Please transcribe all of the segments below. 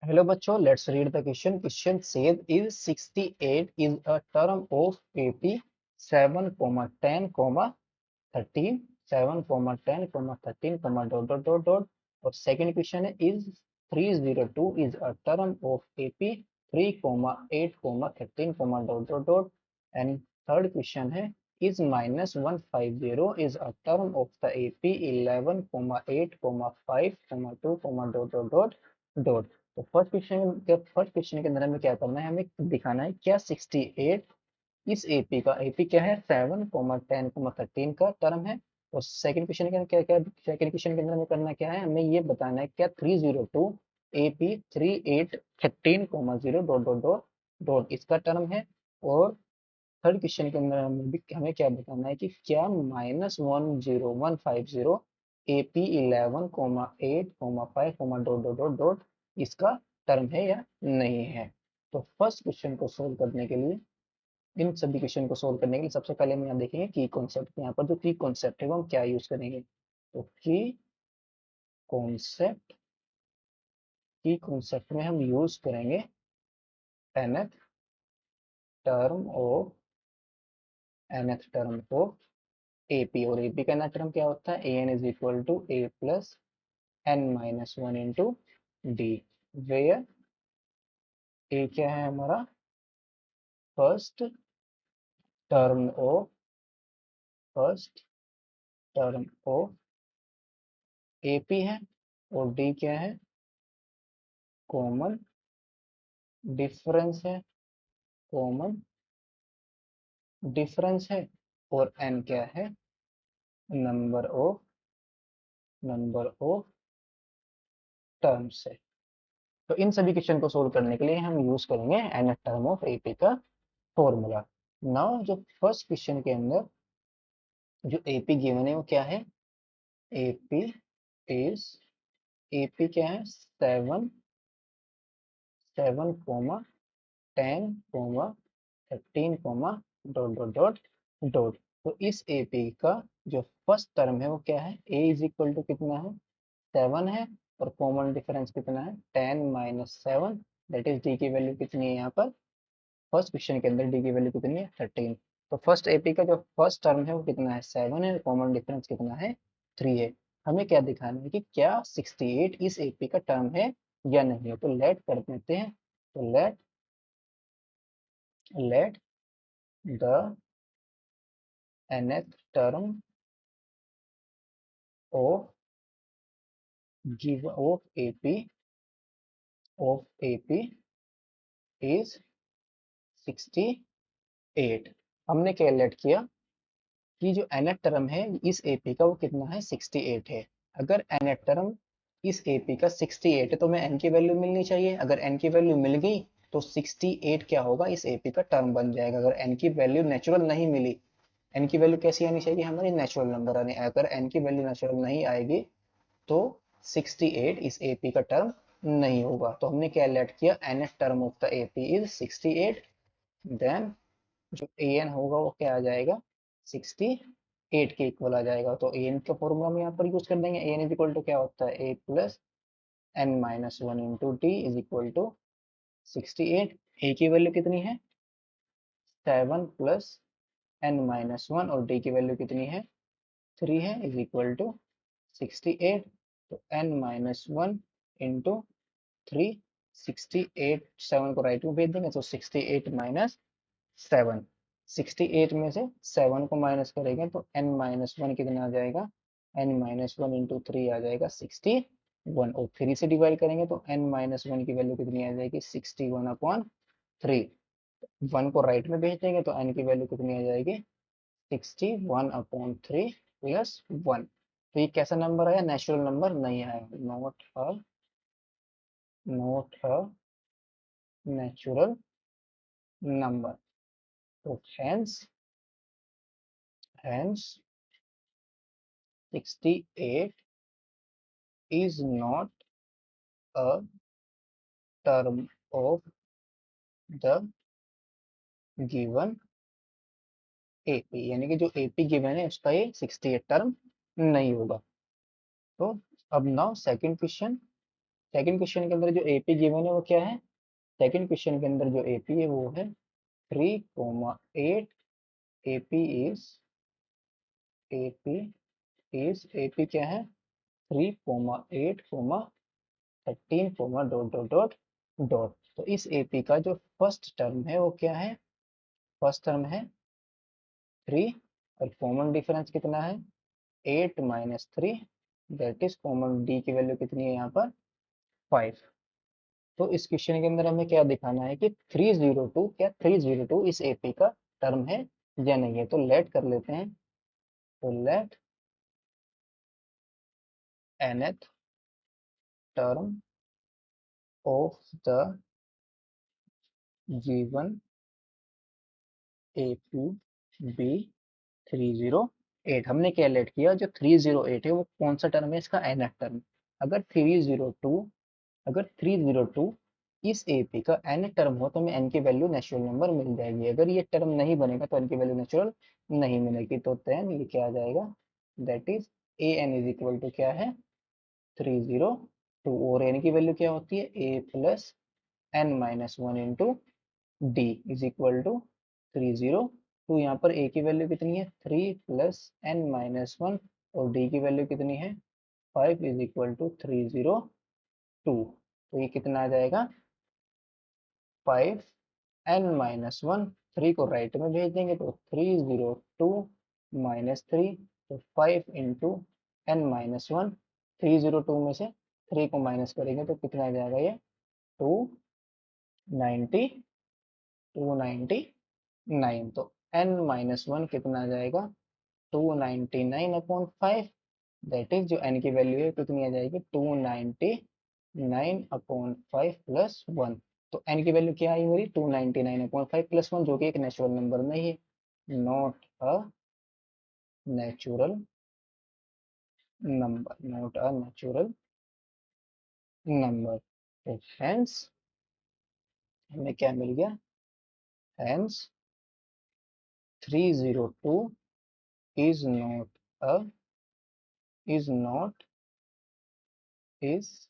Hello बच्चों, let's read the question. Question says is 68 is a term of AP 7, 10, 13, 7, 10, 13, dot dot dot dot. और second question है is 302 is a term of AP 3, 8, 13, dot dot dot. And third question है is minus 150 is a term of the AP 11, 8, 5, 2, dot dot dot dot. तो first question के अंदर हमें क्या करना है, हमें दिखाना है क्या 68 इस एपी का, एपी क्या है 7, 10, 13 का टर्म है। और सेकंड क्वेश्चन के अंदर क्या क्या सेकंड क्वेश्चन के अंदर हमें करना क्या है, हमें ये बताना है क्या 302 AP 38 13, 0 dot dot dot dot इसका टर्म है। और थर्ड क्वेश्चन के अंदर हमें क्या बताना है कि क्या -10150 AP 11, 8, 5, dot dot dot dot इसका टर्म है या नहीं है। तो फर्स्ट क्वेश्चन को सोल्व करने के लिए, इन सभी क्वेश्चन को सोल्व करने के लिए सबसे पहले हम यहाँ देखेंगे की कॉन्सेप्ट। यहाँ पर जो की कॉन्सेप्ट है वो हम क्या यूज करेंगे, तो कॉन्सेप्ट की कॉन्सेप्ट में हम यूज करेंगे nth टर्म ऑफ AP। और AP का nth टर्म क्या होता है, an is equal to a plus n-1 into d, where a क्या है हमारा first term of first term of AP है, और d क्या है कॉमन डिफरेंस है, कॉमन डिफरेंस है। और n क्या है नंबर ऑफ टर्म्स है। तो इन सभी क्वेश्चन को सोल्व करने के लिए हम यूज करेंगे nth टर्म ऑफ AP का फॉर्मूला। नाउ जो फर्स्ट क्वेश्चन के अंदर जो AP गिवन है वो क्या है, AP इज AP क्या है 7, 10, 13, डॉट डॉट डॉट डॉट। तो इस AP का जो फर्स्ट टर्म है वो क्या है, a इज इक्वल टू कितना है 7 है, और कॉमन डिफरेंस कितना है 10-7, दैट इज d की वैल्यू कितनी है यहाँ पर फर्स्ट क्वेश्चन के अंदर, d की वैल्यू कितनी है 13। तो फर्स्ट AP का जो फर्स्ट टर्म है वो कितना है 7 है, कॉमन डिफरेंस कितना है 3 है। हमें क्या दिखाना है कि क्या 68 इस AP का टर्म है या नहीं है। तो लेट कर देते हैं, तो let the nth term of give of AP is 68। हमने क्या लेट किया कि जो nth टर्म है इस AP का वो कितना है 68 है। अगर nth टर्म इस AP का 68 है तो हमें n की वैल्यू मिलनी चाहिए। अगर n की वैल्यू मिल गई तो 68 क्या होगा इस AP का टर्म बन जाएगा। अगर n की वैल्यू नेचुरल नहीं मिली, n की वैल्यू कैसी आनी चाहिए हमारी नेचुरल नंबर आनी, अगर n की वैल्यू नेचुरल नहीं आएगी तो 68 इस AP का टर्म नहीं होगा। तो हमने क्या लेट किया nth term of the AP is 68, then जो an होगा वो क्या आ जाएगा 68 के इक्वल आ जाएगा। तो an का फॉर्मूला हम यहाँ पर यूज कर देंगे, an इज इक्वल टू क्या होता है a plus n-1 into t is equal to 68। a की वैल्यू कितनी है 7 प्लस n-1, और d की वैल्यू कितनी है 3 है, इज इक्वल टू 68। तो n-1 इंटू 3, 68, 7 को राइट में भेज देंगे तो 68 माइनस 7, 68 में से 7 को माइनस करेंगे तो n-1 कितना आ जाएगा, n-1 इंटू 3 आ जाएगा 61, और 3 से डिवाइड करेंगे तो n-1 की वैल्यू कितनी आ जाएगी 61/3। 1 को राइट में भेज देंगे तो n की वैल्यू कितनी आ जाएगी 61/3 प्लस 1। तो ये कैसा नंबर आया, नेचुरल नंबर नहीं आया, नॉट अ नेचुरल नंबर। तो hence 68 is not a term of the given AP, यानी कि जो AP गिवन है उसका ये 68 टर्म नहीं होगा। तो अब now second question second question के अंदर जो एपी गिवन है वो क्या है? सेकंड क्वेश्चन के अंदर जो एपी है वो है 3,8। एपी इज एपी एपी क्या है? 3,8, 13, डॉट डॉट डॉट डॉट। तो इस एपी का जो फर्स्ट टर्म है वो क्या है? फर्स्ट टर्म है 3, और कॉमन डिफरेंस कितना है? 8 minus 3, that is common D की वैल्यू कितनी है यहाँ पर? 5। तो इस क्वेश्चन के अंदर हमें क्या दिखाना है कि 302, क्या 302 इस एपी का टर्म है या नहीं है? तो लेट कर लेते हैं। तो let nth term of the given AP be 308। हमने क्या लेट किया? जो 308 है वो कौन सा टर्म है? इसका nth टर्म। अगर 302 अगर 302 इस एपी का n टर्म हो तो हमें n की वैल्यू नेचुरल नंबर मिल जाएगी। अगर ये टर्म नहीं बनेगा तो n की वैल्यू नेचुरल नहीं मिलेगी। तो देन ये क्या आ जाएगा? That is a n is equal to क्या है? 302। और n की वैल्यू क्या होती है? a plus n minus one into d is equal to 302। यहाँ पर a की वैल्यू कितनी है? 3 प्लस n माइनस वन, और d की वैल्यू कितनी है? 5 इज इक्वल टू 302। तो ये कितना आ जाएगा? 5 n माइनस वन। 3 को राइट में भेज देंगे तो 302 माइनस 3, तो 5 इंटू एन माइनस वन। 302 में से 3 को माइनस करेंगे तो कितना आ जाएगा? ये 290, 299। तो n माइनस वन कितना आ जाएगा? 299/5। दैट इज जो n की वैल्यू है कितनी आ जाएगी? 299/5 प्लस वन। तो n की वैल्यू क्या आई मेरी? 299/5 प्लस वन, जो कि एक नेचुरल नंबर नहीं है। Not a natural number, not a natural number. तो हेंस हमें क्या मिल गया? Hence 302 is not a is not is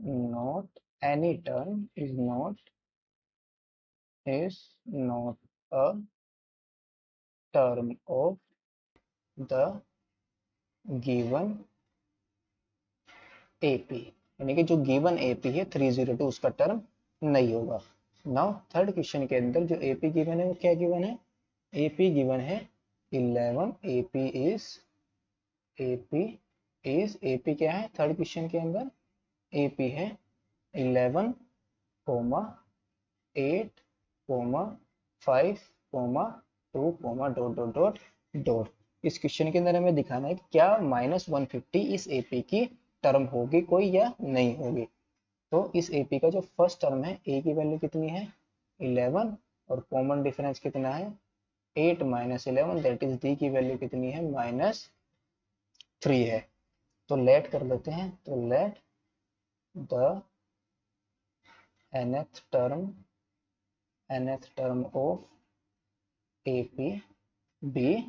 not any term is not a term of the given AP। यानी कि जो गिवन AP है 302 उसका टर्म नहीं होगा। नाउ थर्ड क्वेश्चन के अंदर जो AP गिवन है वो क्या गिवन है? AP गिवन है 11। AP क्या है थर्ड क्वेश्चन के अंदर? AP है 11, 8, 5, 2, डॉट डॉट डॉट डॉट। इस क्वेश्चन के अंदर हमें दिखाना है कि क्या -150 इस एपी की टर्म होगी कोई या नहीं होगी। तो इस एपी का जो फर्स्ट टर्म है ए की वैल्यू कितनी है? 11, और कॉमन डिफरेंस कितना है? 8 माइनस 11, दैट इज डी की वैल्यू कितनी है? -3 है। तो लेट कर लेते हैं। तो let the nth term of AP be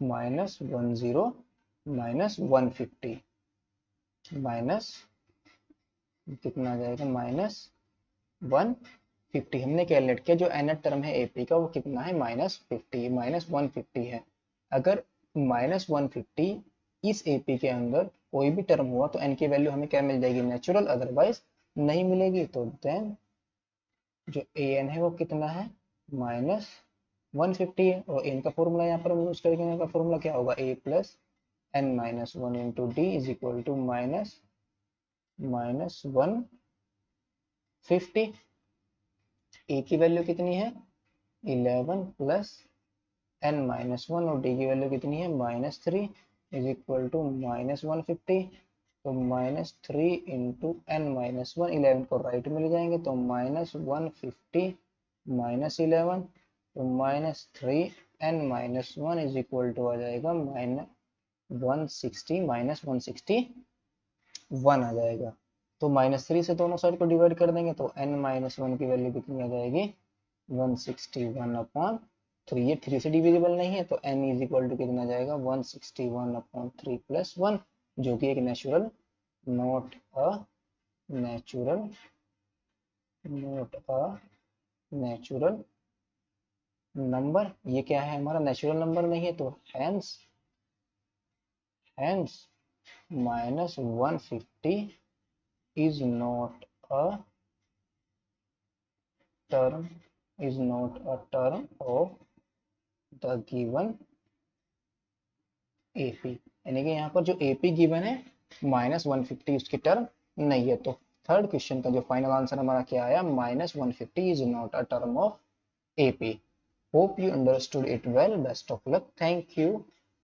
-10 -150 minus कितना आ जाएगा? -150। हमने कैलकुलेट किया जो nth टर्म है AP का वो कितना है? -50, -150 है। अगर -150 इस AP के अंदर कोई भी टर्म हुआ तो n की वैल्यू हमें क्या मिल जाएगी? नेचुरल, अदरवाइज नहीं मिलेगी। तो देन जो an है वो कितना है? -150 है। और n का फॉर्मूला यहाँ पर हम यूज करेंगे। n का फॉर्मूला क्या होगा? a plus n minus one into d is equal to -150। a की वैल्यू कितनी है? 11 प्लस n माइनस वन, और d की वैल्यू कितनी है? -3 इज इक्वल टू -150। तो -3 इंटू n माइनस वन, 11 को राइट में ले जाएंगे तो -150 -11, तो -3 n minus one is equal to आ जाएगा -160 -161 आ जाएगा। तो -3 से दोनों साइड को डिवाइड कर देंगे तो n माइनस वन की वैल्यू कितनी आ जाएगी? 161/3। ये 3 से डिविजिबल नहीं है तो n इज इक्वल टू कितना जाएगा? 161/3 प्लस 1, जो कि एक natural not a natural, not a natural number. ये क्या है हमारा, नेचुरल नंबर नहीं है, तो hence hence -150 is not a term, is not a term of the given AP। यानी कि यहाँ पर जो AP गिवन है -150 उसकी टर्म नहीं है। तो थर्ड क्वेश्चन का जो फाइनल आंसर हमारा क्या आया, -150 is not a term of AP। Hope you understood it well. Best of luck. Thank you.